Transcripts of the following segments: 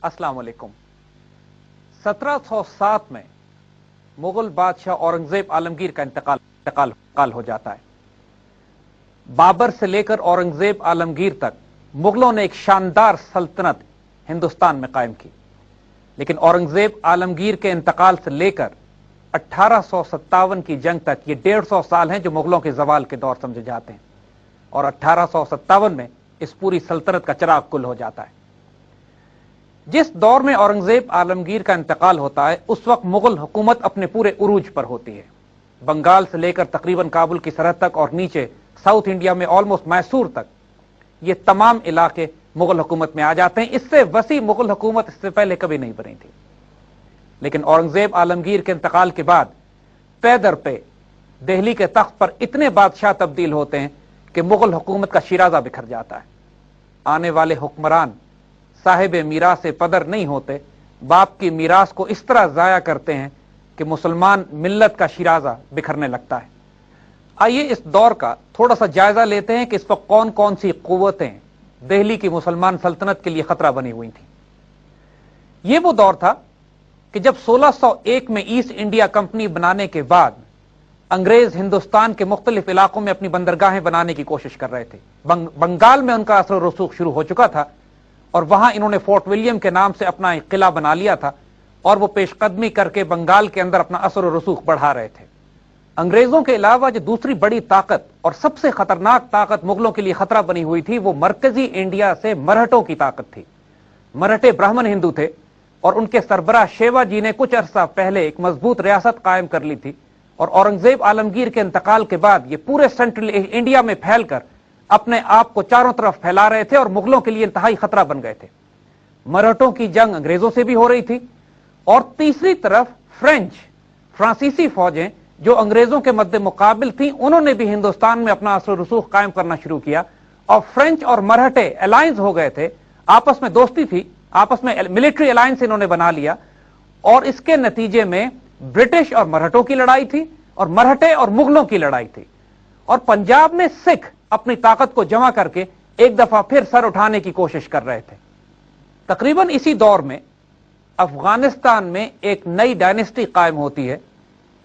अस्सलाम वालेकुम। 1707 में मुगल बादशाह औरंगजेब आलमगीर का इंतकाल हो जाता है। बाबर से लेकर औरंगजेब आलमगीर तक मुगलों ने एक शानदार सल्तनत हिंदुस्तान में कायम की, लेकिन औरंगजेब आलमगीर के इंतकाल से लेकर 1857 की जंग तक ये 150 साल हैं जो मुगलों के जवाल के दौर समझे जाते हैं, और 1857 में इस पूरी सल्तनत का चिराग कुल हो जाता है। जिस दौर में औरंगजेब आलमगीर का इंतकाल होता है उस वक्त मुगल हुकूमत अपने पूरे उरूज पर होती है। बंगाल से लेकर तकरीबन काबुल की सरहद तक और नीचे साउथ इंडिया में ऑलमोस्ट मैसूर तक ये तमाम इलाके मुगल हुकूमत में आ जाते हैं। इससे वसी मुगल हुकूमत इससे पहले कभी नहीं बनी थी, लेकिन औरंगजेब आलमगीर के इंतकाल के बाद पे दर पे दिल्ली के तख्त पर इतने बादशाह तब्दील होते हैं कि मुगल हुकूमत का शिराजा बिखर जाता है। आने वाले हुक्मरान साहिब मीरास से पदर नहीं होते, बाप की मीरास को इस तरह जाया करते हैं कि मुसलमान मिल्लत का शिराजा बिखरने लगता है। आइए इस दौर का थोड़ा सा जायजा लेते हैं कि इस वक्त कौन कौन सी कुव्वतें दिल्ली की मुसलमान सल्तनत के लिए खतरा बनी हुई थी। यह वो दौर था कि जब 1601 में ईस्ट इंडिया कंपनी बनाने के बाद अंग्रेज हिंदुस्तान के मुख्तलिफ इलाकों में अपनी बंदरगाहें बनाने की कोशिश कर रहे थे। बंगाल में उनका असर रसूख शुरू हो चुका था और वहां इन्होंने फोर्ट विलियम के नाम से अपना एक किला बना लिया था और वो पेशकदमी करके बंगाल के अंदर अपना असर और रसूख बढ़ा रहे थे। अंग्रेजों के अलावा जो दूसरी बड़ी ताकत और सबसे खतरनाक ताकत मुगलों के लिए खतरा बनी हुई थी वो मरकजी इंडिया से मरहटों की ताकत थी। मरहटे ब्राह्मण हिंदू थे और उनके सरबराह शेवा जी ने कुछ अरसा पहले एक मजबूत रियासत कायम कर ली थी, और औरंगजेब आलमगीर के इंतकाल के बाद ये पूरे सेंट्रल इंडिया में फैलकर अपने आप को चारों तरफ फैला रहे थे और मुगलों के लिए इंतहाई खतरा बन गए थे। मराठों की जंग अंग्रेजों से भी हो रही थी और तीसरी तरफ फ्रांसीसी फौजें जो अंग्रेजों के मद्दे मुकाबिल थी, उन्होंने भी हिंदुस्तान में अपना असर रसूख कायम करना शुरू किया और फ्रेंच और मराठे अलायंस हो गए थे, आपस में दोस्ती थी, आपस में मिलिट्री अलायंस इन्होंने बना लिया, और इसके नतीजे में ब्रिटिश और मराठों की लड़ाई थी और मराठे और मुगलों की लड़ाई थी। और पंजाब में सिख अपनी ताकत को जमा करके एक दफा फिर सर उठाने की कोशिश कर रहे थे। तकरीबन इसी दौर में अफगानिस्तान में एक नई डायनेस्टी कायम होती है,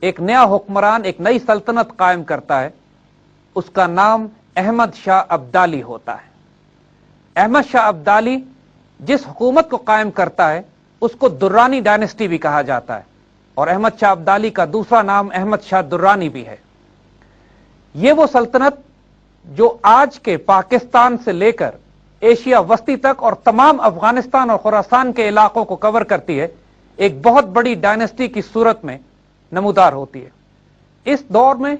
एक नया हुक्मरान एक नई सल्तनत कायम करता है। उसका नाम अहमद शाह अब्दाली होता है। अहमद शाह अब्दाली जिस हुकूमत को कायम करता है उसको दुर्रानी डायनेस्टी भी कहा जाता है, और अहमद शाह अब्दाली का दूसरा नाम अहमद शाह दुर्रानी भी है। यह वो सल्तनत जो आज के पाकिस्तान से लेकर एशिया वस्ती तक और तमाम अफगानिस्तान और खुरासान के इलाकों को कवर करती है, एक बहुत बड़ी डायनेस्टी की सूरत में नमूदार होती है। इस दौर में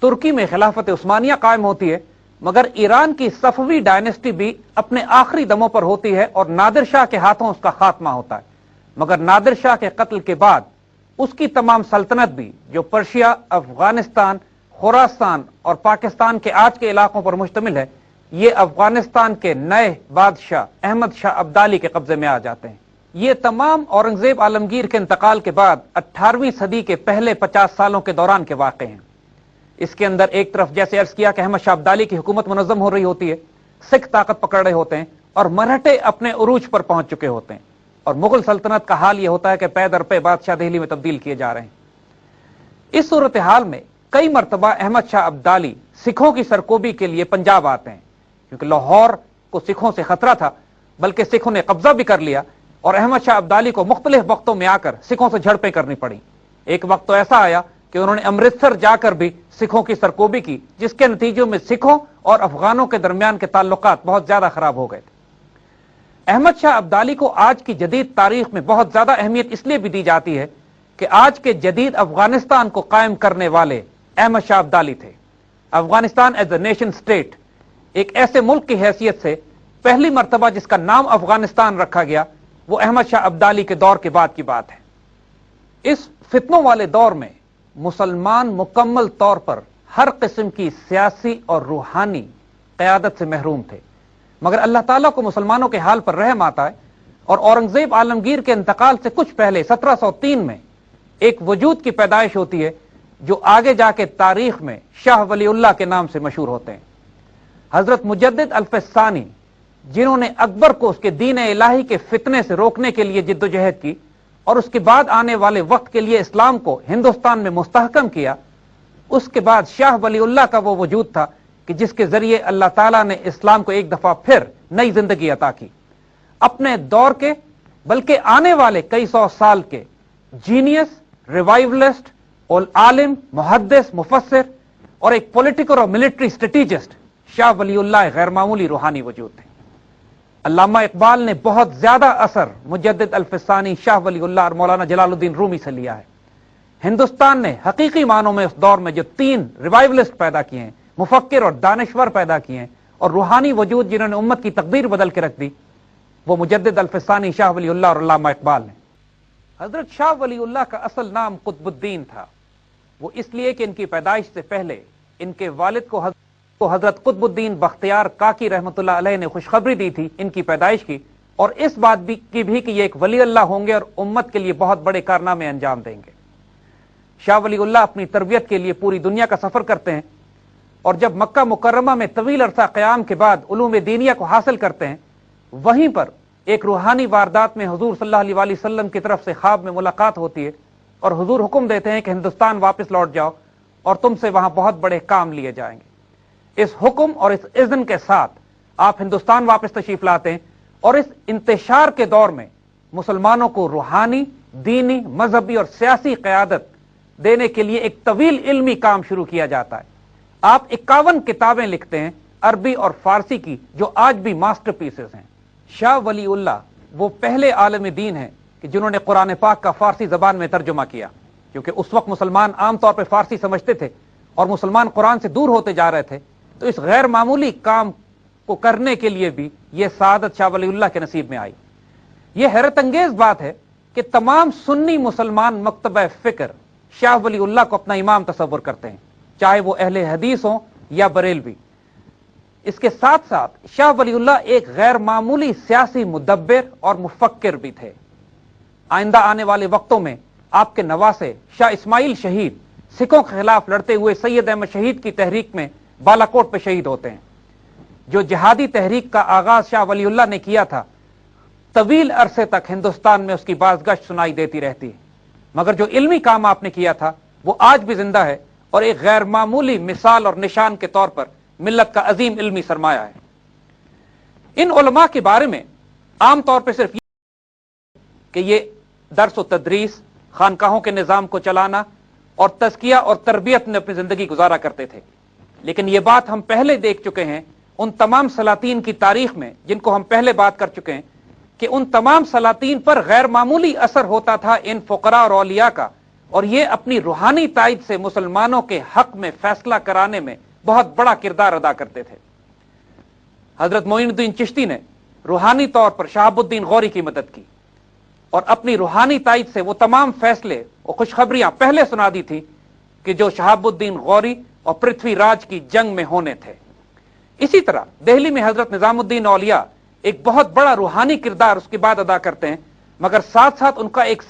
तुर्की में खिलाफत उस्मानिया कायम होती है, मगर ईरान की सफवी डायनेस्टी भी अपने आखिरी दमों पर होती है और नादिर शाह के हाथों उसका खात्मा होता है। मगर नादिर शाह के कत्ल के बाद उसकी तमाम सल्तनत भी जो पर्शिया, अफगानिस्तान, खुरासान और पाकिस्तान के आज के इलाकों पर मुश्तमिल है, ये अफगानिस्तान के नए बादशाह अहमद शाह अब्दाली के कब्जे में आ जाते हैं। ये तमाम औरंगजेब आलमगीर के इंतकाल के बाद 18वीं सदी के पहले 50 सालों के दौरान के वाक़े हैं। इसके अंदर एक तरफ जैसे अर्ज किया कि अहमद शाह अब्दाली की हुकूमत मुनज़्ज़म हो रही होती है, सिख ताकत पकड़ रहे होते हैं और मराठे अपने उरूज पर पहुंच चुके होते हैं, और मुगल सल्तनत का हाल यह होता है कि पै दर पे बादशाह दिल्ली में तब्दील किए जा रहे हैं। इस सूरत हाल में कई मरतबा अहमद शाह अब्दाली सिखों की सरकोबी के लिए पंजाब आते हैं, क्योंकि लाहौर को सिखों से खतरा था, बल्कि सिखों ने कब्जा भी कर लिया और अहमद शाह अब्दाली को मुख्तलिफ वक्तों में आकर सिखों से झड़पें करनी पड़ी। एक वक्त तो ऐसा आया कि उन्होंने अमृतसर जाकर भी सिखों की सरकोबी की, जिसके नतीजों में सिखों और अफगानों के दरमियान के ताल्लुकात बहुत ज्यादा खराब हो गए थे। अहमद शाह अब्दाली को आज की जदीद तारीख में बहुत ज्यादा अहमियत इसलिए भी दी जाती है कि आज के जदीद अफगानिस्तान को कायम करने वाले अहमद शाह अब्दाली थे। Afghanistan as a nation state, एक ऐसे मुल्क की हैसियत से पहली मर्तबा जिसका नाम अफगानिस्तान रखा गया, वो अहमद शाह अब्दाली के दौर के बाद की बात है। इस फितनों वाले दौर में मुसलमान मुकम्मल तौर पर हर किस्म की सियासी और रूहानी क़यादत से महरूम थे, मगर अल्लाह ताला को मुसलमानों के हाल पर रहम आता है और औरंगजेब आलमगीर के इंतकाल से कुछ पहले 1703 में एक वजूद की पैदाइश होती है जो आगे जाके तारीख में शाह वलीउल्लाह के नाम से मशहूर होते हैं। हजरत मुजद्दिद अल्फसानी जिन्होंने अकबर को उसके दीन इलाही के फितने से रोकने के लिए जिद्दोजहद की और उसके बाद आने वाले वक्त के लिए इस्लाम को हिंदुस्तान में मुस्तहकम किया, उसके बाद शाह वलीउल्लाह का वो वजूद था कि जिसके जरिए अल्लाह ताला ने इस्लाम को एक दफा फिर नई जिंदगी अता की। अपने दौर के बल्कि आने वाले कई सौ साल के जीनियस, रिवाइवलिस्ट और आलिम, मुहद्दिस, मुफस्सिर और एक पॉलिटिकल और मिलिट्री स्ट्रेटेजिस्ट शाह वलीउल्लाह गैर मामूली रूहानी वजूद थे। अल्लामा इकबाल ने बहुत ज्यादा असर मुजद्दिद अल्फसानी, शाह वलीउल्लाह और मौलाना जलालुद्दीन रूमी से लिया है। हिंदुस्तान ने हकीकी मानों में उस दौर में जो तीन रिवाइवलिस्ट पैदा किए हैं, मुफक्किर और दानिश्वर पैदा किए हैं और रूहानी वजूद जिन्होंने उम्मत की तकदीर बदल के रख दी, वो मुजद्दिद अल्फसानी, शाह वलीउल्लाह और अल्लामा इकबाल ने। हजरत शाह वलीउल्लाह का असल नाम कुतुबुद्दीन था। वो इसलिए कि इनकी पैदाइश से पहले इनके वालिद को हजरत कुतुबुद्दीन बख्तियार काकी रहमतुल्लाह अलैह ने खुशखबरी दी थी इनकी पैदाइश की, और इस बात भी कि ये एक वली अल्लाह होंगे और उम्मत के लिए बहुत बड़े कारनामे अंजाम देंगे। शाह वलीउल्लाह अपनी तरबियत के लिए पूरी दुनिया का सफर करते हैं और जब मक्का मुकर्रमा में तवील अरसा क़याम के बाद उलूम दीनिया को हासिल करते हैं, वहीं पर एक रूहानी वारदात में हुजूर सल्लल्लाहु अलैहि वसल्लम की तरफ से ख्वाब में मुलाकात होती है और हुजूर हुक्म देते हैं कि हिंदुस्तान वापस लौट जाओ और तुमसे वहां बहुत बड़े काम लिए जाएंगे। इस हुक्म और इस इज़्न के साथ आप हिंदुस्तान वापस तशरीफ लाते हैं और इस इंतशार के दौर में मुसलमानों को रूहानी, दीनी, मजहबी और सियासी क़यादत देने के लिए एक तवील इल्मी काम शुरू किया जाता है। आप 51 किताबें लिखते हैं अरबी और फारसी की, जो आज भी मास्टरपीसेस हैं। शाह वलीउल्लाह वो पहले आलम दीन हैं कि जिन्होंने कुरान पाक का फारसी जबान में तर्जुमा किया, क्योंकि उस वक्त मुसलमान आमतौर पर फारसी समझते थे और मुसलमान कुरान से दूर होते जा रहे थे। तो इस गैर मामूली काम को करने के लिए भी यह सादत शाह वलीउल्लाह के नसीब में आई। यह हैरत अंगेज बात है कि तमाम सुन्नी मुसलमान मकतबा फिक्र शाह वलीउल्लाह को अपना इमाम तसव्वुर करते हैं, चाहे वो अहले हदीस हो या बरेलवी। इसके साथ साथ शाह वलीउल्लाह एक गैर मामूली सियासी मुदब्बिर और मुफक्किर भी थे। आइंदा आने वाले वक्तों में आपके नवासे शाह इस्माइल शहीद सिखों के खिलाफ लड़ते हुए सैयद अहमद शहीद की तहरीक में बालाकोट पर शहीद होते हैं। जो जिहादी तहरीक का आगाज शाह वलीउल्लाह ने किया था, तवील अरसे तक हिंदुस्तान में उसकी बाज़गश्त सुनाई देती रहती है, मगर जो इल्मी काम आपने किया था वो आज भी जिंदा है और एक गैर मामूली मिसाल और निशान के तौर पर मिल्लत का अजीम इल्मी सरमाया है। इन उलमा के बारे में आमतौर पर सिर्फ कि ये दर्स व तदरीस, खानकाहों के निज़ाम को चलाना और तज़किया और तरबियत में अपनी जिंदगी गुजारा करते थे, लेकिन ये बात हम पहले देख चुके हैं उन तमाम सलातीन की तारीख में, जिनको हम पहले बात कर चुके हैं कि उन तमाम सलातीन पर गैर मामूली असर होता था इन फुकरा और औलिया का, और ये अपनी रूहानी ताइद से मुसलमानों के हक में फैसला कराने में बहुत बड़ा किरदार अदा करते थे। हजरत मोइनुद्दीन चिश्ती ने रूहानी तौर पर शहाबुद्दीन गौरी की मदद की और अपनी रूहानी ताइद से वो तमाम फैसले और खुशखबरियां पहले सुना दी थी कि जो शहाबुद्दीन गौरी और पृथ्वीराज की जंग में होने थे। इसी तरह दिल्ली में हजरत निजामुद्दीन औलिया एक बहुत बड़ा रूहानी किरदार उसके बाद अदा करते हैं, मगर साथ साथ उनका एक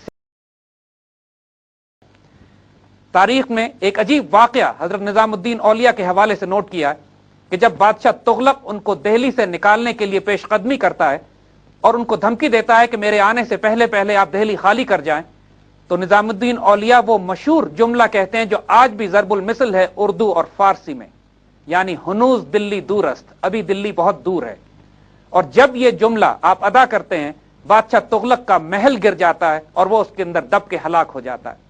तारीख में एक अजीब वाकया हजरत निजामुद्दीन औलिया के हवाले से नोट किया है कि जब बादशाह तुगलक उनको दिल्ली से निकालने के लिए पेशकदमी करता है और उनको धमकी देता है कि मेरे आने से पहले पहले आप दिल्ली खाली कर जाएं, तो निजामुद्दीन औलिया वो मशहूर जुमला कहते हैं जो आज भी ज़रबुल मिसल है उर्दू और फारसी में, यानी हुनूज दिल्ली दूरस्त, अभी दिल्ली बहुत दूर है। और जब ये जुमला आप अदा करते हैं, बादशाह तुगलक का महल गिर जाता है और वो उसके अंदर दब के हलाक हो जाता है।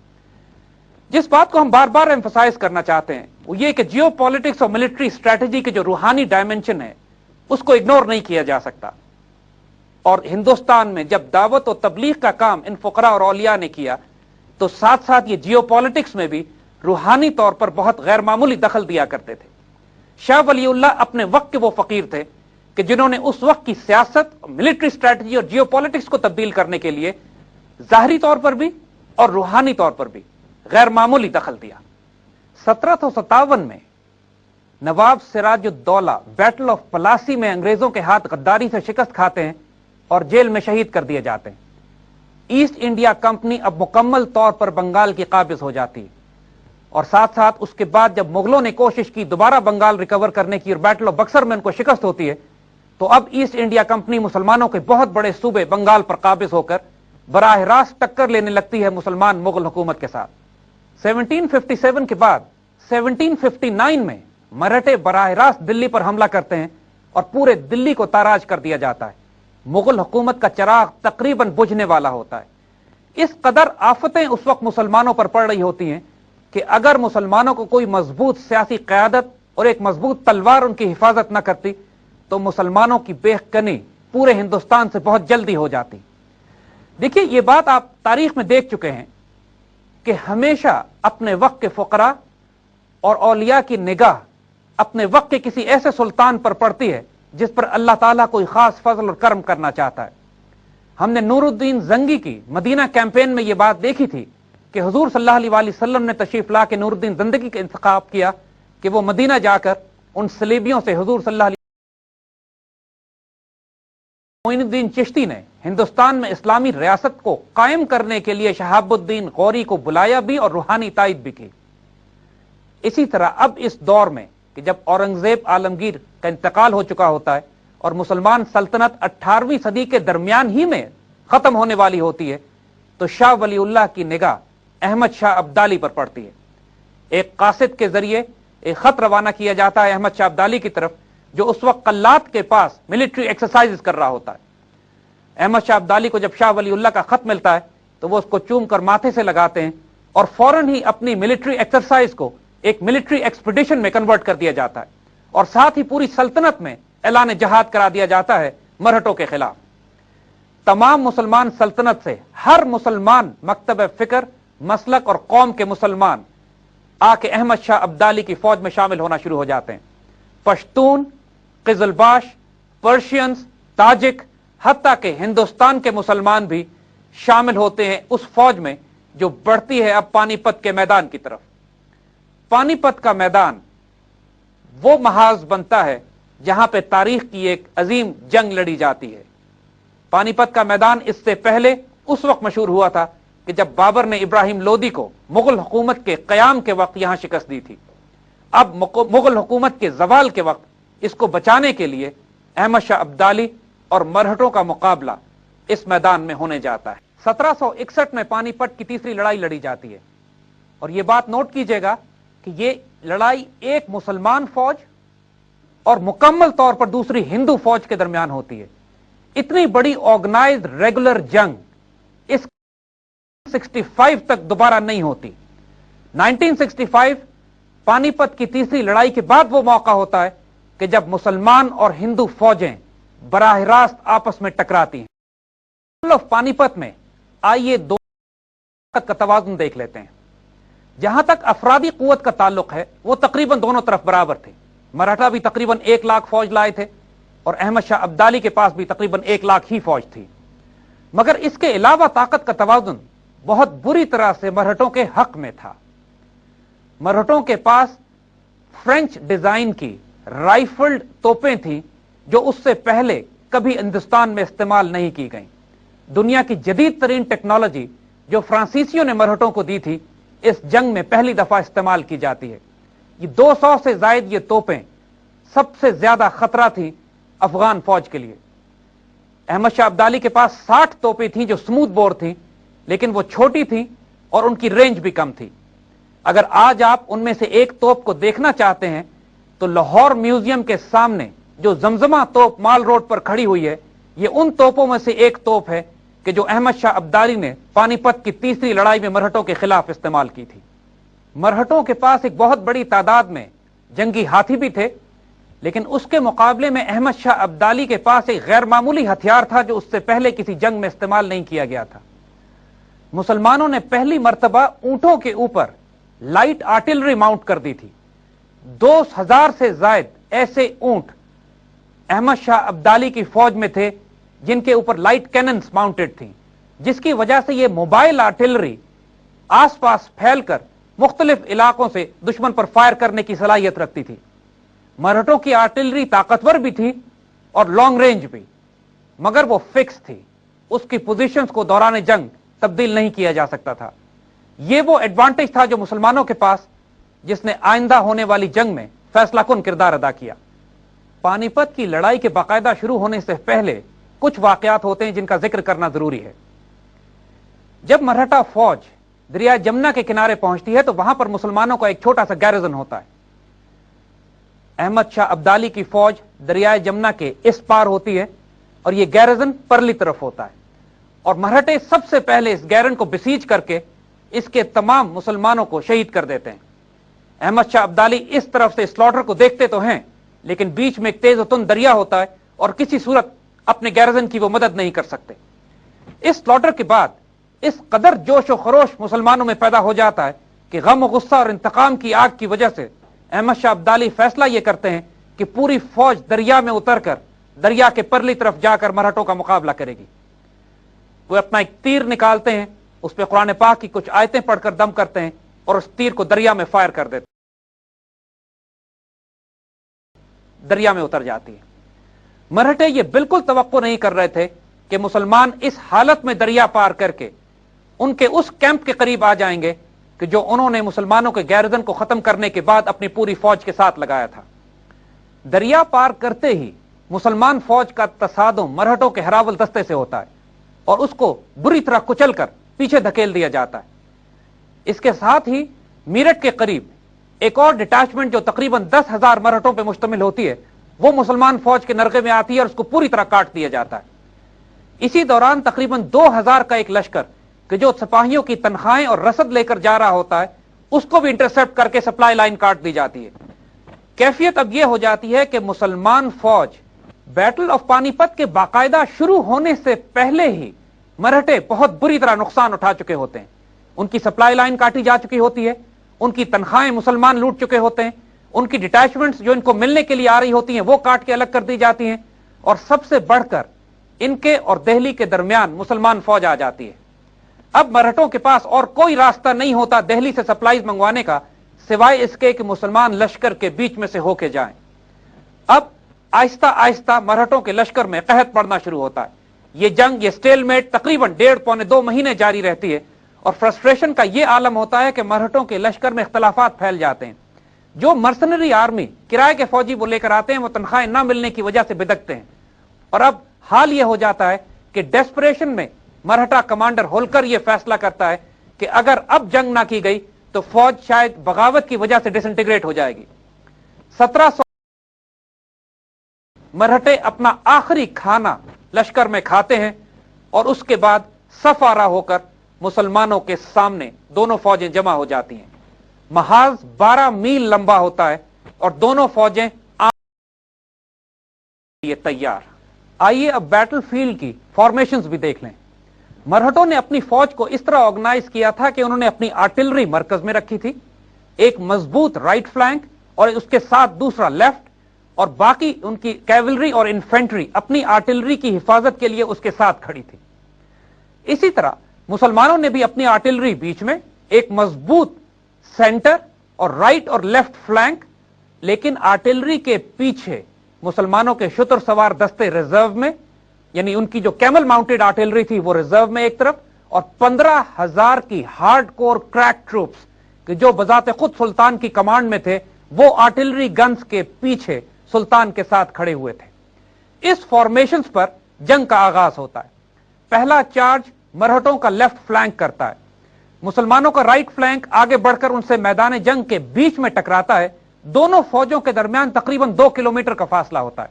जिस बात को हम बार बार एम्फसाइज करना चाहते हैं वो ये कि जियो पॉलिटिक्स और मिलिट्री स्ट्रैटेजी के जो रूहानी डायमेंशन है उसको इग्नोर नहीं किया जा सकता। और हिंदुस्तान में जब दावत और तबलीग का काम इन फुकरा और औलिया ने किया, तो साथ साथ ये जियो पॉलिटिक्स में भी रूहानी तौर पर बहुत गैर मामूली दखल दिया करते थे। शाह वलीउल्लाह अपने वक्त के वो फकीर थे कि जिन्होंने उस वक्त की सियासत, मिलिट्री स्ट्रैटेजी और जियो पॉलिटिक्स को तब्दील करने के लिए जाहिरी तौर पर भी और रूहानी तौर पर भी गैर मामूली दखल दिया। 1757 में नवाब सिराजुद्दौला बैटल ऑफ पलासी में अंग्रेजों के हाथ गद्दारी से शिकस्त खाते हैं और जेल में शहीद कर दिए जाते हैं। ईस्ट इंडिया कंपनी अब मुकम्मल तौर पर बंगाल की काबिज हो जाती है और साथ साथ उसके बाद जब मुगलों ने कोशिश की दोबारा बंगाल रिकवर करने की और बैटल ऑफ बक्सर में उनको शिकस्त होती है, तो अब ईस्ट इंडिया कंपनी मुसलमानों के बहुत बड़े सूबे बंगाल पर काबिज होकर बराह रास्त टक्कर लेने लगती है मुसलमान मुगल हुकूमत के साथ। 1757 के बाद 1759 में मराठे बराह रास्त दिल्ली पर हमला करते हैं और पूरे दिल्ली को ताराज कर दिया जाता है। मुगल हुकूमत का चिराग तकरीबन बुझने वाला होता है। इस कदर आफतें उस वक्त मुसलमानों पर पड़ रही होती हैं कि अगर मुसलमानों को कोई मजबूत सियासी क़यादत और एक मजबूत तलवार उनकी हिफाजत न करती तो मुसलमानों की बेखकनी पूरे हिंदुस्तान से बहुत जल्दी हो जाती। देखिए, यह बात आप तारीख में देख चुके हैं कि हमेशा अपने वक्त के फुकरा और औलिया की निगाह अपने वक्त के किसी ऐसे सुल्तान पर पड़ती है जिस पर अल्लाह ताला कोई खास फजल और करम करना चाहता है। हमने नूरुद्दीन जंगी की मदीना कैंपेन में यह बात देखी थी कि हुजूर सल्लल्लाहु अलैहि वसल्लम ने तशरीफ ला के नूरुद्दीन जंगी का इंतखाब किया कि वो मदीना जाकर उन सलीबियों से हुजूर सल्लल्लाहु अलैहि मोइनुद्दीन चिश्ती ने हिंदुस्तान में इस्लामी रियासत को कायम करने के लिए शहाबुद्दीन गौरी को बुलाया भी और रूहानी तायद भी की। इसी तरह अब इस दौर में कि जब औरंगजेब आलमगीर का इंतकाल हो चुका होता है और मुसलमान सल्तनत 18वीं सदी के दरमियान ही में खत्म होने वाली होती है, तो शाह वलीउल्लाह की निगाह अहमद शाह अब्दाली पर पड़ती है। एक कासिद के जरिए एक खत रवाना किया जाता है अहमद शाह अब्दाली की तरफ, जो उस वक्त कल्लात के पास मिलिट्री एक्सरसाइज कर रहा होता है। अहमद शाह अब्दाली को जब शाह वलीउल्लाह का खत मिलता है तो वो उसको चूम कर माथे से लगाते हैं और फौरन ही अपनी मिलिट्री एक्सरसाइज को एक मिलिट्री एक्सपीडिशन में कन्वर्ट कर दिया जाता है और साथ ही पूरी सल्तनत में ऐलान जहाद करा दिया जाता है मरहटों के खिलाफ। तमाम मुसलमान सल्तनत से हर मुसलमान मकतब फिक्र, मसलक और कौम के मुसलमान आके अहमद शाह अब्दाली की फौज में शामिल होना शुरू हो जाते हैं। पश्तून, क़िज़लबाश, पर्शियंस, ताजिक, हत्ता के हिंदुस्तान के मुसलमान भी शामिल होते हैं उस फौज में जो बढ़ती है अब पानीपत के मैदान की तरफ। पानीपत का मैदान वो महाज बनता है जहां पे तारीख की एक अजीम जंग लड़ी जाती है। पानीपत का मैदान इससे पहले उस वक्त मशहूर हुआ था कि जब बाबर ने इब्राहिम लोदी को मुगल हुकूमत के कयाम के वक्त यहां शिकस्त दी थी। अब मुगल हुकूमत के जवाल के वक्त इसको बचाने के लिए अहमद शाह अब्दाली और मरहटों का मुकाबला इस मैदान में होने जाता है। 1761 में पानीपत की तीसरी लड़ाई लड़ी जाती है और यह बात नोट कीजिएगा कि यह लड़ाई एक मुसलमान फौज और मुकम्मल तौर पर दूसरी हिंदू फौज के दरमियान होती है। इतनी बड़ी ऑर्गेनाइज्ड रेगुलर जंग इस 65 तक दोबारा नहीं होती। 1965 पानीपत की तीसरी लड़ाई के बाद वो मौका होता है कि जब मुसलमान और हिंदू फौजें बराह रास्त आपस में टकराती हैं। पानीपत में आइए दो का तवाज़ुन देख लेते हैं। जहां तक अफरादी कुव्वत का ताल्लुक है वो तकरीबन दोनों तरफ बराबर थे। मराठा भी तकरीबन 1 लाख फौज लाए थे और अहमद शाह अब्दाली के पास भी तकरीबन 1 लाख ही फौज थी। मगर इसके अलावा ताकत का तवाज़ुन बहुत बुरी तरह से मरहटों के हक में था। मरहटों के पास फ्रेंच डिजाइन की राइफल्ड तोपें थीं जो उससे पहले कभी हिंदुस्तान में इस्तेमाल नहीं की गई। दुनिया की जदीद तरीन टेक्नोलॉजी जो फ्रांसीसियों ने मरहटों को दी थी इस जंग में पहली दफा इस्तेमाल की जाती है। ये 200 से जायद ये तोपें सबसे ज्यादा खतरा थी अफगान फौज के लिए। अहमद शाह अब्दाली के पास 60 तोपें थीं जो स्मूथ बोर थीं, लेकिन वो छोटी थीं और उनकी रेंज भी कम थी। अगर आज आप उनमें से एक तोप को देखना चाहते हैं तो लाहौर म्यूजियम के सामने जो जमजमा तोप माल रोड पर खड़ी हुई है, ये उन तोपों में से एक तोप है कि जो अहमद शाह अब्दाली ने पानीपत की तीसरी लड़ाई में मरहटों के खिलाफ इस्तेमाल की थी। मरहटों के पास एक बहुत बड़ी तादाद में जंगी हाथी भी थे, लेकिन उसके मुकाबले में अहमद शाह अब्दाली के पास एक गैर मामूली हथियार था जो उससे पहले किसी जंग में इस्तेमाल नहीं किया गया था। मुसलमानों ने पहली मर्तबा ऊंटों के ऊपर लाइट आर्टिलरी माउंट कर दी थी। 2000 से जायद ऐसे ऊंट अहमद शाह अब्दाली की फौज में थे जिनके ऊपर लाइट कैनन्स माउंटेड थी, जिसकी वजह से यह मोबाइल आर्टिलरी आसपास फैलकर मुख्तलिफ इलाकों से दुश्मन पर फायर करने की सलाहियत रखती थी। मरहटों की आर्टिलरी ताकतवर भी थी और लॉन्ग रेंज भी, मगर वो फिक्स थी। उसकी पोजीशंस को दौरान जंग तब्दील नहीं किया जा सकता था। यह वो एडवांटेज था जो मुसलमानों के पास, जिसने आइंदा होने वाली जंग में फैसला कुन किरदार अदा किया। پانی پت کی لڑائی کے باقاعدہ شروع ہونے سے پہلے کچھ واقعات ہوتے ہیں جن کا ذکر کرنا ضروری ہے۔ جب مرہٹا فوج دریائے جمنا کے کنارے پہنچتی ہے تو وہاں پر مسلمانوں کا ایک چھوٹا سا گیرزن ہوتا ہے۔ احمد شاہ ابدالی کی فوج دریائے جمنا کے اس پار ہوتی ہے اور یہ گیرزن پرلی طرف ہوتا ہے، اور مرہٹے سب سے پہلے اس گیرن کو بسیج کر کے اس کے تمام مسلمانوں کو شہید کر دیتے ہیں۔ احمد شاہ ابدالی اس طرف سے سلوٹر کو دیکھتے تو ہیں، لیکن بیچ میں ایک تیز و تند دریا ہوتا ہے اور کسی صورت اپنے گیرزن کی وہ مدد نہیں کر سکتے۔ اس سلوٹر کے بعد اس قدر جوش و خروش مسلمانوں میں پیدا ہو جاتا ہے کہ غم و غصہ اور انتقام کی آگ کی وجہ سے احمد شاہ ابدالی فیصلہ یہ کرتے ہیں کہ پوری فوج دریا میں اتر کر دریا کے پرلی طرف جا کر مرہٹوں کا مقابلہ کرے گی۔ وہ اپنا ایک تیر نکالتے ہیں، اس پہ قرآن پاک کی کچھ آیتیں پڑھ کر دم کرتے ہیں اور اس تیر کو دریا میں فائر کر دیتے ہیں۔ دریا میں اتر جاتی ہے۔ مرہٹے یہ بالکل توقع نہیں کر رہے تھے کہ مسلمان اس حالت میں دریا پار کر کے ان کے اس کیمپ کے قریب آ جائیں گے کہ جو انہوں نے مسلمانوں کے گیرزن کو ختم کرنے کے بعد اپنی پوری فوج کے ساتھ لگایا تھا۔ دریا پار کرتے ہی مسلمان فوج کا تصادم مرہٹوں کے ہراول دستے سے ہوتا ہے اور اس کو بری طرح کچل کر پیچھے دھکیل دیا جاتا ہے۔ اس کے ساتھ ہی میرٹھ کے قریب ایک اور ڈٹیچمنٹ جو تقریباً 10,000 مرہٹوں پہ مشتمل ہوتی ہے وہ مسلمان فوج کے نرغے میں آتی ہے اور اس کو پوری طرح کاٹ دیا جاتا ہے۔ اسی دوران تقریباً 2,000 کا ایک لشکر کہ جو سپاہیوں کی تنخواہیں اور رسد لے کر جا رہا ہوتا ہے اس کو بھی انٹرسپٹ کر کے سپلائی لائن کاٹ دی جاتی ہے۔ کیفیت اب یہ ہو جاتی ہے کہ مسلمان فوج بیٹل آف پانی پت کے باقاعدہ شروع ہونے سے پہلے ہی مرہٹے بہت بری طرح نقصان اٹھا چکے ہوتے ہیں۔ ان کی سپلائی لائن کاٹی جا چکی ہوتی ہے، ان کی تنخواہیں مسلمان لوٹ چکے ہوتے ہیں، ان کی ڈٹیچمنٹس جو ان کو ملنے کے لیے آ رہی ہوتی ہیں وہ کاٹ کے الگ کر دی جاتی ہیں، اور سب سے بڑھ کر ان کے اور دہلی کے درمیان مسلمان فوج آ جاتی ہے۔ اب مرہٹوں کے پاس اور کوئی راستہ نہیں ہوتا دہلی سے سپلائیز منگوانے کا سوائے اس کے کہ مسلمان لشکر کے بیچ میں سے ہو کے جائیں۔ اب آہستہ آہستہ مرہٹوں کے لشکر میں قحط پڑنا شروع ہوتا ہے۔ یہ جنگ، یہ سٹیل میٹ تقریباً 1.5-2 مہینے جاری رہتی ہے، اور فرسٹریشن کا یہ عالم ہوتا ہے کہ مرہٹوں کے لشکر میں اختلافات پھیل جاتے ہیں۔ جو مرسنری آرمی کرائے کے فوجی وہ لے کر آتے ہیں وہ تنخواہیں نہ ملنے کی وجہ سے بدکتے ہیں، اور اب حال یہ ہو جاتا ہے کہ ڈیسپریشن میں مرہٹا کمانڈر ہولکر یہ فیصلہ کرتا ہے کہ اگر اب جنگ نہ کی گئی تو فوج شاید بغاوت کی وجہ سے ڈس انٹیگریٹ ہو جائے گی۔ 1700 مرہٹے اپنا آخری کھانا لشکر میں کھاتے ہیں اور اس کے بعد صف آرا ہو کر مسلمانوں کے سامنے دونوں فوجیں جمع ہو جاتی ہیں۔ محاذ 12 میل لمبا ہوتا ہے اور دونوں فوجیں تیار۔ آئیے اب بیٹل فیلڈ کی فارمیشنز بھی دیکھ لیں۔ مرہٹوں نے اپنی فوج کو اس طرح آرگنائز کیا تھا کہ انہوں نے اپنی آرٹلری مرکز میں رکھی تھی، ایک مضبوط رائٹ فلینک اور اس کے ساتھ دوسرا لیفٹ، اور باقی ان کی کیولری اور انفینٹری اپنی آرٹلری کی حفاظت کے لیے اس کے ساتھ کھڑی تھی۔ اسی طرح مسلمانوں نے بھی اپنی آرٹلری بیچ میں، ایک مضبوط سینٹر اور رائٹ اور لیفٹ فلینک، لیکن آرٹلری کے پیچھے مسلمانوں کے شتر سوار دستے ریزرو میں، یعنی ان کی جو کیمل ماؤنٹڈ آرٹلری تھی وہ ریزرو میں ایک طرف، اور 15,000 کی ہارڈ کور کریک ٹروپس کہ جو بذات خود سلطان کی کمانڈ میں تھے وہ آرٹلری گنز کے پیچھے سلطان کے ساتھ کھڑے ہوئے تھے۔ اس فارمیشنز پر جنگ کا آغاز ہوتا ہے۔ پہلا چارج مرہٹوں کا لیفٹ فلینک کرتا ہے، مسلمانوں کا رائٹ فلینک آگے بڑھ کر ان سے میدان جنگ کے بیچ میں ٹکراتا ہے۔ دونوں فوجوں کے درمیان تقریباً 2 کلومیٹر کا فاصلہ ہوتا ہے۔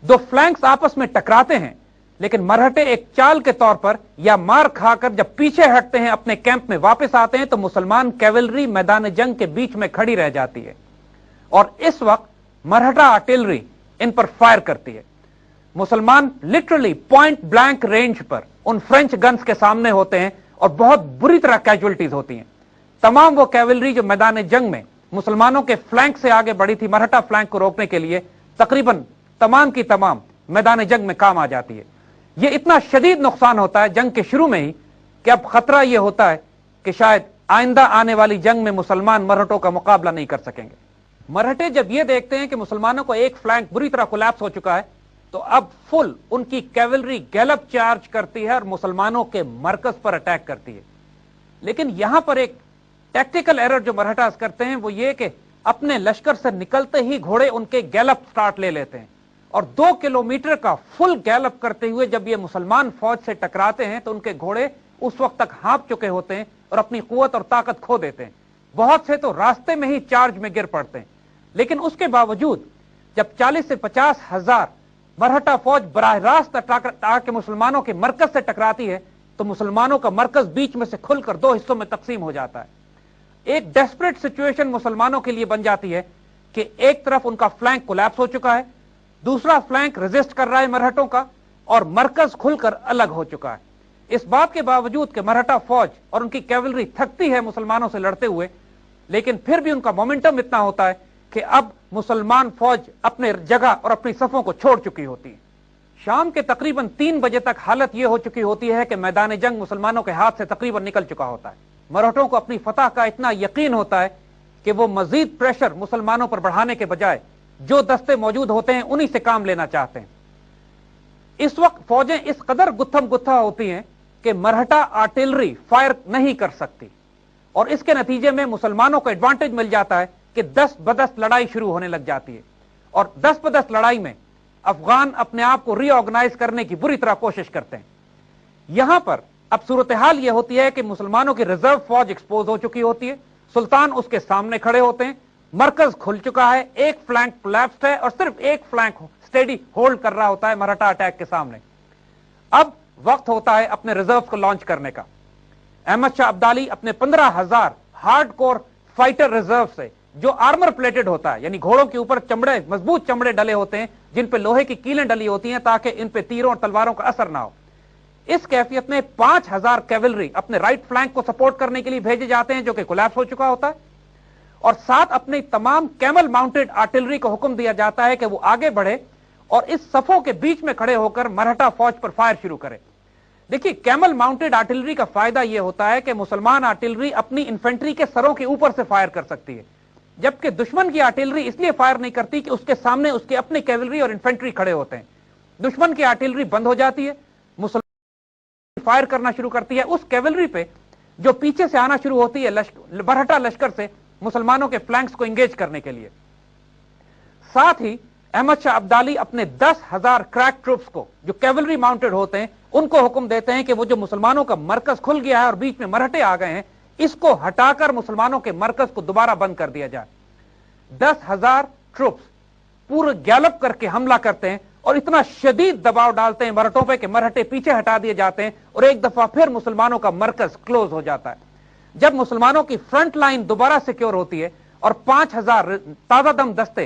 دو فلینکس آپس میں ٹکراتے ہیں، لیکن مرہٹے ایک چال کے طور پر یا مار کھا کر جب پیچھے ہٹتے ہیں، اپنے کیمپ میں واپس آتے ہیں، تو مسلمان کیولری میدان جنگ کے بیچ میں کھڑی رہ جاتی ہے، اور اس وقت مرہٹا آرٹلری ان پر فائر کرتی ہے۔ مسلمان لٹرلی پوائنٹ بلینک رینج پر ان فرینچ گنز کے سامنے ہوتے ہیں اور بہت بری طرح کیجولٹیز ہوتی ہیں۔ تمام وہ کیولری جو میدان جنگ میں مسلمانوں کے فلینک سے آگے بڑھی تھی مرہٹا فلینک کو روکنے کے لیے، تقریباً تمام کی تمام میدان جنگ میں کام آ جاتی ہے۔ یہ اتنا شدید نقصان ہوتا ہے جنگ کے شروع میں ہی کہ اب خطرہ یہ ہوتا ہے کہ شاید آئندہ آنے والی جنگ میں مسلمان مرہٹوں کا مقابلہ نہیں کر سکیں گے۔ مرہٹے جب یہ دیکھتے ہیں کہ مسلمانوں کو ایک فلینک بری طرح کولیپس ہو چکا ہے تو اب فل ان کی کیولری گیلپ چارج کرتی ہے اور مسلمانوں کے مرکز پر اٹیک کرتی ہے۔ لیکن یہاں پر ایک ٹیکٹیکل ایرر جو مرہٹاز کرتے ہیں وہ یہ کہ اپنے لشکر سے نکلتے ہی گھوڑے ان کے گیلپ سٹارٹ لے لیتے ہیں، और 2 किलोमीटर का फुल गैलअप करते हुए जब ये मुसलमान फौज से टकराते हैं तो उनके घोड़े उस वक्त तक हाँप चुके होते हैं और अपनी कुव्वत और ताकत खो देते हैं। बहुत से तो रास्ते में ही चार्ज में गिर पड़ते हैं। लेकिन उसके बावजूद जब 40 से 50 हजार मरहटा फौज बराह रास्त आके मुसलमानों के मरकज से टकराती है तो मुसलमानों का मरकज बीच में से खुलकर 2 हिस्सों में तकसीम हो जाता है। एक डेस्परेट सिचुएशन मुसलमानों के लिए बन जाती है कि एक तरफ उनका फ्लैंक कोलैप्स हो चुका है, दूसरा फ्लैंक रेजिस्ट कर रहा है मरहटों का, और मरकज खुलकर अलग हो चुका है। इस बात के बावजूद कि मरहटा फौज और उनकी कैवलरी थकती है मुसलमानों से लड़ते हुए, लेकिन फिर भी उनका मोमेंटम इतना होता है कि अब मुसलमान फौज अपने जगह और अपनी सफों को छोड़ चुकी होती है। शाम के तकरीबन 3 बजे तक हालत यह हो चुकी होती है कि मैदान जंग मुसलमानों के हाथ से तकरीबन निकल चुका होता है। मरहटों को अपनी फतह का इतना यकीन होता है कि वो मजीद प्रेशर मुसलमानों पर बढ़ाने के बजाय जो दस्ते मौजूद होते हैं उन्हीं से काम लेना चाहते हैं। इस वक्त फौजें इस कदर गुत्थम गुत्था होती हैं कि मरहटा आर्टिलरी फायर नहीं कर सकती, और इसके नतीजे में मुसलमानों को एडवांटेज मिल जाता है कि 10 ब-10 लड़ाई शुरू होने लग जाती है, और 10 ब-10 लड़ाई में अफगान अपने आप को रीऑर्गेनाइज करने की बुरी तरह कोशिश करते हैं। यहां पर अब सूरत हाल यह होती है कि मुसलमानों की रिजर्व फौज एक्सपोज हो चुकी होती है, सुल्तान उसके सामने खड़े होते हैं, मरकज खुल चुका है, एक फ्लैंक कोलैप्स्ड है और सिर्फ एक फ्लैंक स्टेडी होल्ड कर रहा होता है मराठा अटैक के सामने। अब वक्त होता है अपने रिजर्व को लॉन्च करने का। अहमद शाह अब्दाली अपने 15,000 हार्डकोर फाइटर रिजर्व से, जो आर्मर प्लेटेड होता है, यानी घोड़ों के ऊपर चमड़े, मजबूत चमड़े डले होते हैं जिन पे लोहे की कीलें डली होती हैं ताकि इन पे तीरों और तलवारों का असर ना हो, इस कैफियत में 5,000 कैवलरी अपने राइट फ्लैंक को सपोर्ट करने के लिए भेजे जाते हैं जो कि कोलैप्स हो चुका होता है, और साथ अपने तमाम कैमल माउंटेड आर्टिलरी को हुक्म दिया जाता है कि वो आगे बढ़े और इस सफों के बीच में खड़े होकर मराठा फौज पर फायर शुरू करे। देखिए, कैमल माउंटेड आर्टिलरी का फायदा यह होता है कि मुसलमान आर्टिलरी अपनी इन्फेंट्री के सरों के ऊपर से फायर कर सकती है, जबकि दुश्मन की आर्टिलरी इसलिए फायर नहीं करती कि उसके सामने उसके अपने कैवलरी और इन्फेंट्री खड़े होते हैं। दुश्मन की आर्टिलरी बंद हो जाती है, मुसलमान फायर करना शुरू करती है उस कैवलरी पे जो पीछे से आना शुरू होती है मराठा लश्कर से मुसलमानों के फ्लैंक्स को इंगेज करने के लिए। साथ ही अहमद शाह अब्दाली अपने 10,000 क्रैक ट्रूप्स को, जो कैवलरी माउंटेड होते हैं, उनको हुक्म देते हैं कि वो जो मुसलमानों का मरकज खुल गया है और बीच में मरहटे आ गए हैं, इसको हटाकर मुसलमानों के मरकज को दोबारा बंद कर दिया जाए। 10,000 ट्रूप्स पूरे गैलप करके हमला करते हैं और इतना शदीद दबाव डालते हैं मरहटों पे कि मरहटे पीछे हटा दिए जाते हैं और एक दफा फिर मुसलमानों का मरकज क्लोज हो जाता है। जब मुसलमानों की फ्रंट लाइन दोबारा सिक्योर होती है और 5,000 ताजा दम दस्ते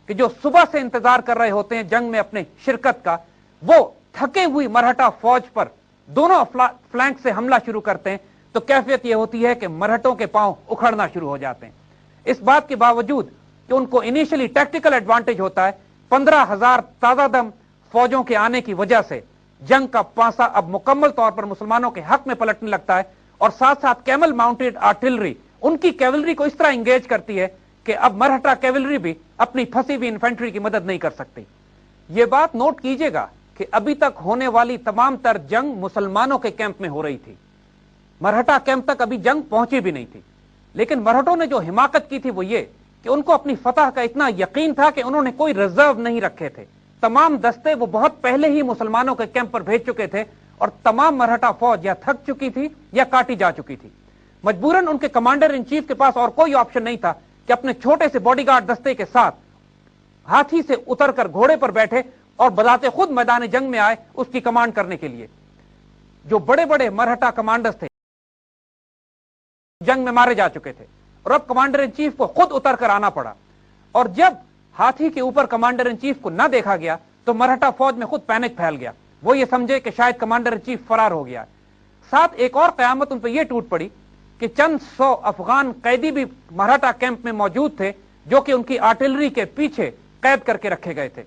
कि जो सुबह से इंतजार कर रहे होते हैं जंग में अपने शिरकत का, वो थके हुई मरहटा फौज पर दोनों फ्लैंक से हमला शुरू करते हैं, तो कैफियत यह होती है कि मरहटों के पांव उखड़ना शुरू हो जाते हैं। इस बात के बावजूद कि उनको इनिशियली टैक्टिकल एडवांटेज होता है, 15,000 ताजा दम फौजों के आने की वजह से जंग का पासा अब मुकम्मल तौर पर मुसलमानों के हक में पलटने लगता है, और साथ साथ कैमल माउंटेड आर्टिलरी उनकी कैवलरी को इस तरह इंगेज करती है कि अब मरहटा कैवलरी भी अपनी फंसी हुई इन्फेंट्री की मदद नहीं कर सकती। यह बात नोट कीजिएगा कि अभी तक होने वाली तमाम तर जंग मुसलमानों के कैंप में हो रही थी, मरहटा कैंप तक अभी जंग पहुंची भी नहीं थी। लेकिन मरहटों ने जो हिमाकत की थी वो ये कि उनको अपनी फतह का इतना यकीन था कि उन्होंने कोई रिजर्व नहीं रखे थे। तमाम दस्ते वो बहुत पहले ही मुसलमानों के कैंप पर भेज चुके थे और तमाम मरहटा फौज या थक चुकी थी या काटी जा चुकी थी। मजबूरन उनके कमांडर इन चीफ के पास और कोई ऑप्शन नहीं था कि अपने छोटे से बॉडीगार्ड दस्ते के साथ हाथी से उतरकर घोड़े पर बैठे और बजाते खुद मैदान जंग में आए उसकी कमांड करने के लिए। जो बड़े बड़े मरहटा कमांडर्स थे जंग में मारे जा चुके थे और अब कमांडर इन चीफ को खुद उतर कर आना पड़ा, और जब हाथी के ऊपर कमांडर इन चीफ को न देखा गया तो मरहटा फौज में खुद पैनिक फैल गया। वो ये समझे कि शायद कमांडर इन चीफ फरार हो गया। साथ एक और कयामत उन पर यह टूट पड़ी कि चंद 100 अफगान कैदी भी मराठा कैंप में मौजूद थे जो कि उनकी आर्टिलरी के पीछे कैद करके रखे गए थे।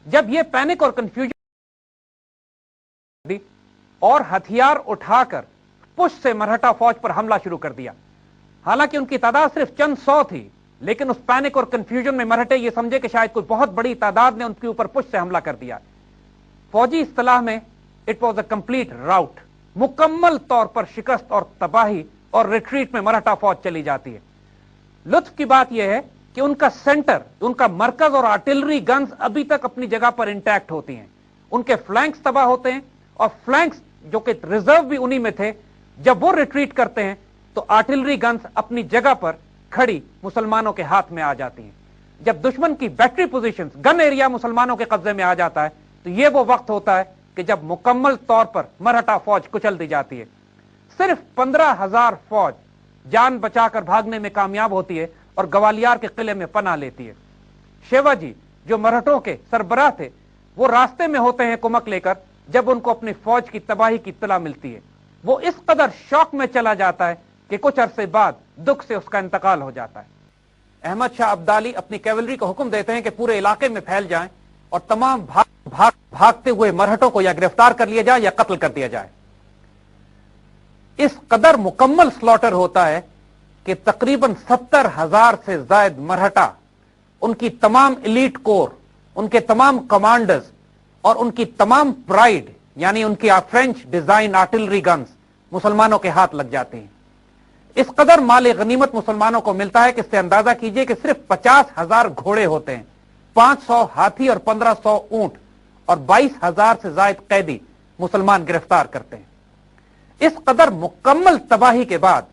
जब यह पैनिक और कंफ्यूजन और हथियार उठाकर पुश से मराठा फौज पर हमला शुरू कर दिया। हालांकि उनकी तादाद सिर्फ चंद 100 थी, लेकिन उस पैनिक और कंफ्यूजन में मराठे ये समझे कि शायद कोई बहुत बड़ी तादाद ने उनके ऊपर पुश से हमला कर दिया। फौजी इस्तिलाह में इट वॉज अ कंप्लीट राउट, मुकम्मल तौर पर शिकस्त और तबाही और रिट्रीट में मराठा फौज चली जाती है। लुत्फ की बात यह है कि उनका सेंटर, उनका मरकज और आर्टिलरी गन्स अभी तक अपनी जगह पर इंटैक्ट होती हैं। उनके फ्लैंक्स तबाह होते हैं और फ्लैंक्स जो कि रिजर्व भी उन्हीं में थे, जब वो रिट्रीट करते हैं तो आर्टिलरी गन्स अपनी जगह पर खड़ी मुसलमानों के हाथ में आ जाती हैं। जब दुश्मन की बैटरी पोजीशंस, गन एरिया मुसलमानों के कब्जे में आ जाता है तो यह वो वक्त होता है कि जब मुकम्मल तौर पर मरहटा फौज कुचल दी जाती है। सिर्फ 15,000 फौज जान बचाकर भागने में कामयाब होती है और ग्वालियर के किले में पनाह लेती है। शिवाजी जो मरहटों के सरबराह थे, वो रास्ते में होते हैं कुमक लेकर जब उनको अपनी फौज की तबाही की इत्तला मिलती है। वो इस कदर शौक में चला जाता है कि कुछ अरसे बाद दुख से उसका इंतकाल हो जाता है। अहमद शाह अब्दाली अपनी कैवलरी को हुक्म देते हैं कि पूरे इलाके में फैल जाएं और तमाम भागते हुए मरहटों को या गिरफ्तार कर लिया जाए या कत्ल कर दिया जाए। इस कदर मुकम्मल स्लॉटर होता है कि तकरीबन 70,000 से ज्यादा मरहटा, उनकी तमाम एलीट कोर, उनके तमाम कमांडर्स और उनकी तमाम प्राइड यानी उनकी फ्रेंच डिजाइन आर्टिलरी गन्स मुसलमानों के हाथ लग जाते हैं। इस कदर माल गनीमत मुसलमानों को मिलता है कि इससे अंदाजा कीजिए कि सिर्फ 50,000 घोड़े होते हैं, 500 हाथी और 1500 ऊंट और 22,000 से ज्यादा कैदी मुसलमान गिरफ्तार करते हैं। इस कदर मुकम्मल तबाही के बाद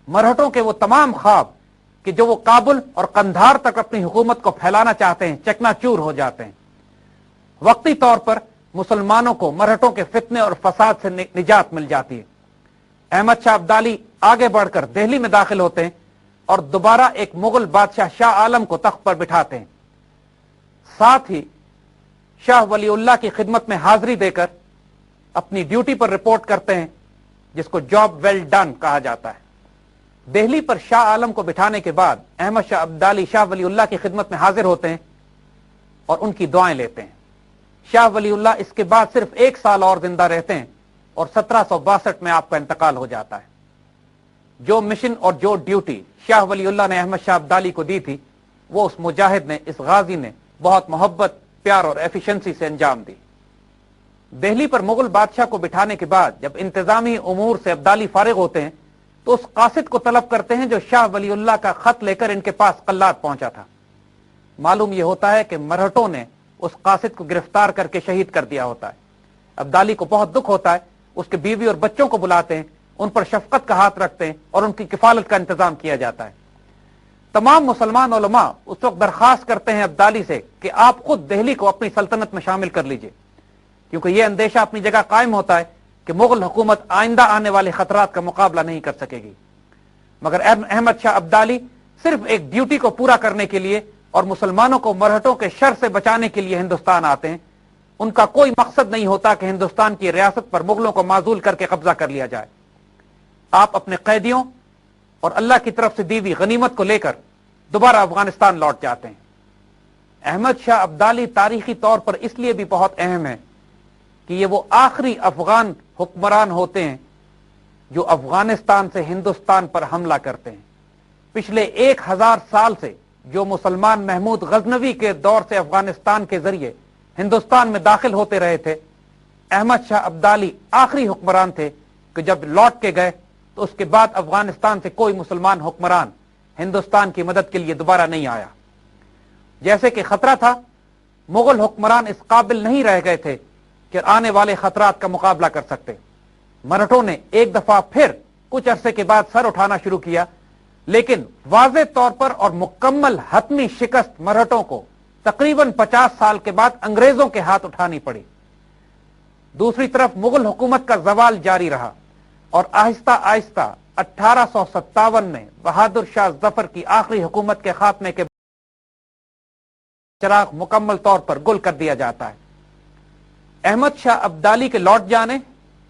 मरहटों के वो तमाम ख्वाब कि जो वो काबुल और कंधार तक अपनी हुकूमत को फैलाना चाहते हैं, चकनाचूर हो जाते हैं। वक्ती तौर पर मुसलमानों को मरहटों के फितने और फसाद से निजात मिल जाती है। अहमद शाह अब्दाली आगे बढ़कर दिल्ली में दाखिल होते हैं और दोबारा एक मुगल बादशाह शाह आलम को तख्त पर बिठाते हैं। साथ ही शाह वलीउल्लाह की खिदमत में हाजिरी देकर अपनी ड्यूटी पर रिपोर्ट करते हैं, जिसको जॉब वेल डन कहा जाता है। दिल्ली पर शाह आलम को बिठाने के बाद अहमद शाह अब्दाली शाह वलीउल्लाह की खिदमत में हाजिर होते हैं और उनकी दुआएं लेते हैं। शाह वलीउल्लाह इसके बाद सिर्फ 1 साल और जिंदा रहते हैं और 1762 में आपका इंतकाल हो जाता है। जो मिशन और जो ड्यूटी शाह वलीउल्लाह ने अहमद शाह अब्दाली को दी थी, वो उस मुजाहिद ने, इस गाजी ने बहुत मोहब्बत, प्यार और एफिशिएंसी से अंजाम दी। दिल्ली पर मुगल बादशाह को बिठाने के बाद जब इंतजामी उमूर से अब्दाली फारिग होते हैं तो उस कासिद को तलब करते हैं जो शाह वलीउल्लाह का खत लेकर इनके पास कल्लात पहुंचा था। मालूम यह होता है कि मरहटों ने उस कासिद को गिरफ्तार करके शहीद कर दिया होता है। अब्दाली को बहुत दुख होता है, उसके बीवी और बच्चों को बुलाते हैं, उन पर शफकत का हाथ रखते हैं और उनकी किफालत का इंतजाम किया जाता है। तमाम मुसलमान उलमा उस वक्त दरखास्त करते हैं अब्दाली से कि आप खुद दिल्ली को अपनी सल्तनत में शामिल कर लीजिए, क्योंकि यह अंदेशा अपनी जगह कायम होता है कि मुगल हुकूमत आइंदा आने वाले खतरात का मुकाबला नहीं कर सकेगी। मगर अहमद शाह अब्दाली सिर्फ एक ड्यूटी को पूरा करने के लिए और मुसलमानों को मरहटों के शर से बचाने के लिए हिंदुस्तान आते हैं। उनका कोई मकसद नहीं होता कि हिंदुस्तान की रियासत पर मुगलों को माजूल करके कब्जा कर लिया जाए। आप अपने कैदियों और अल्लाह की तरफ से दी हुई गनीमत को लेकर दोबारा अफगानिस्तान लौट जाते हैं। अहमद शाह अब्दाली तारीखी तौर पर इसलिए भी बहुत अहम है कि ये वो आखिरी अफगान हुक्मरान होते हैं जो अफगानिस्तान से हिंदुस्तान पर हमला करते हैं। पिछले 1000 साल से जो मुसलमान महमूद गजनवी के दौर से अफगानिस्तान के जरिए हिंदुस्तान में दाखिल होते रहे थे, अहमद शाह अब्दाली आखिरी हुक्मरान थे कि जब लौट के गए तो उसके बाद अफगानिस्तान से कोई मुसलमान हुक्मरान हिंदुस्तान की मदद के लिए दोबारा नहीं आया। जैसे कि खतरा था, मुगल हुक्मरान इस काबिल नहीं रह गए थे कि आने वाले खतरात का मुकाबला कर सकते। मराठों ने एक दफा फिर कुछ अरसे के बाद सर उठाना शुरू किया, लेकिन वाज़ेह तौर पर और मुकम्मल हतमी शिकस्त मराठों को तकरीबन 50 साल के बाद अंग्रेजों के हाथ उठानी पड़ी। दूसरी तरफ मुगल हुकूमत का जवाल जारी रहा और आहिस्ता आहिस्ता 1857 में बहादुर शाह जफर की आखिरी हुकूमत के खात्मे के चिराग मुकम्मल तौर पर गुल कर दिया जाता है। अहमद शाह अब्दाली के लौट जाने,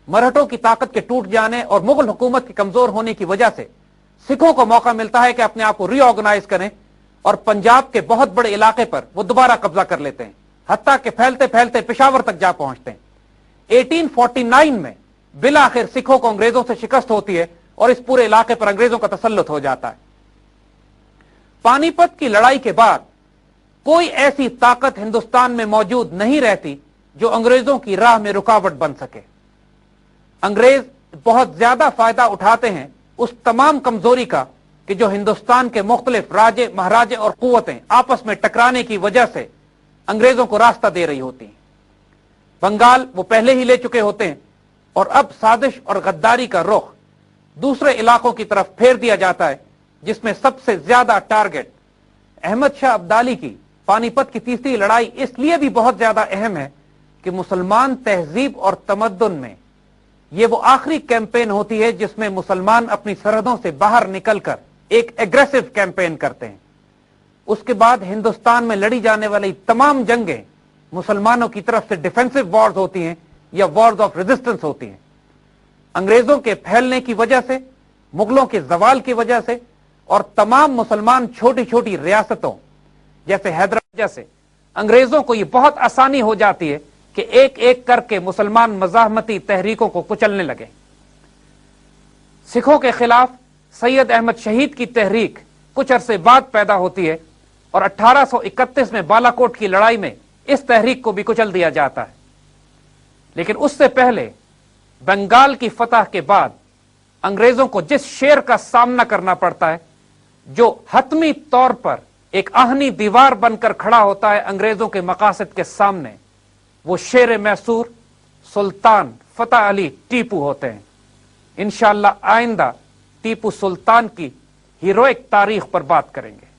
मराठों की ताकत के टूट जाने और मुगल हुकूमत के कमजोर होने की वजह से सिखों को मौका मिलता है कि अपने आप को रीऑर्गेनाइज करें और पंजाब के बहुत बड़े इलाके पर वो दोबारा कब्जा कर लेते हैं, हत्ता के फैलते फैलते पेशावर तक जा पहुंचते हैं। 1849 में बिल आखिर सिखों को अंग्रेजों से शिकस्त होती है और इस पूरे इलाके पर अंग्रेजों का तसल्लुत हो जाता है। पानीपत की लड़ाई के बाद कोई ऐसी ताकत हिंदुस्तान में मौजूद नहीं रहती जो अंग्रेजों की राह में रुकावट बन सके। अंग्रेज बहुत ज्यादा फायदा उठाते हैं उस तमाम कमजोरी का کہ جو ہندوستان کے مختلف راجے مہاراجے اور قوتیں آپس میں ٹکرانے کی وجہ سے انگریزوں کو راستہ دے رہی ہوتی ہیں۔ بنگال وہ پہلے ہی لے چکے ہوتے ہیں اور اب سازش اور غداری کا رخ دوسرے علاقوں کی طرف پھیر دیا جاتا ہے، جس میں سب سے زیادہ ٹارگٹ احمد شاہ ابدالی کی پانی پت کی تیسری لڑائی اس لیے بھی بہت زیادہ اہم ہے کہ مسلمان تہذیب اور تمدن میں یہ وہ آخری کیمپین ہوتی ہے جس میں مسلمان اپنی سرحدوں سے باہر نکل کر ایک ایگریسو کیمپین کرتے ہیں۔ اس کے بعد ہندوستان میں لڑی جانے والی تمام جنگیں مسلمانوں کی طرف سے ڈیفینسو وارز ہوتی ہیں یا وارز آف ریزسٹنس ہوتی ہیں۔ انگریزوں کے پھیلنے کی وجہ سے، مغلوں کے زوال کی وجہ سے اور تمام مسلمان چھوٹی چھوٹی ریاستوں جیسے حیدرآباد جیسے انگریزوں کو یہ بہت آسانی ہو جاتی ہے کہ ایک ایک کر کے مسلمان مزاحمتی تحریکوں کو کچلنے لگے۔ سکھوں کے خلاف سید احمد شہید کی تحریک کچھ عرصے بعد پیدا ہوتی ہے اور 1831 میں بالاکوٹ کی لڑائی میں اس تحریک کو بھی کچل دیا جاتا ہے۔ لیکن اس سے پہلے بنگال کی فتح کے بعد انگریزوں کو جس شیر کا سامنا کرنا پڑتا ہے، جو حتمی طور پر ایک آہنی دیوار بن کر کھڑا ہوتا ہے انگریزوں کے مقاصد کے سامنے، وہ شیر میسور سلطان فتح علی ٹیپو ہوتے ہیں۔ انشاءاللہ آئندہ ٹیپو سلطان کی ہیروئک تاریخ پر بات کریں گے۔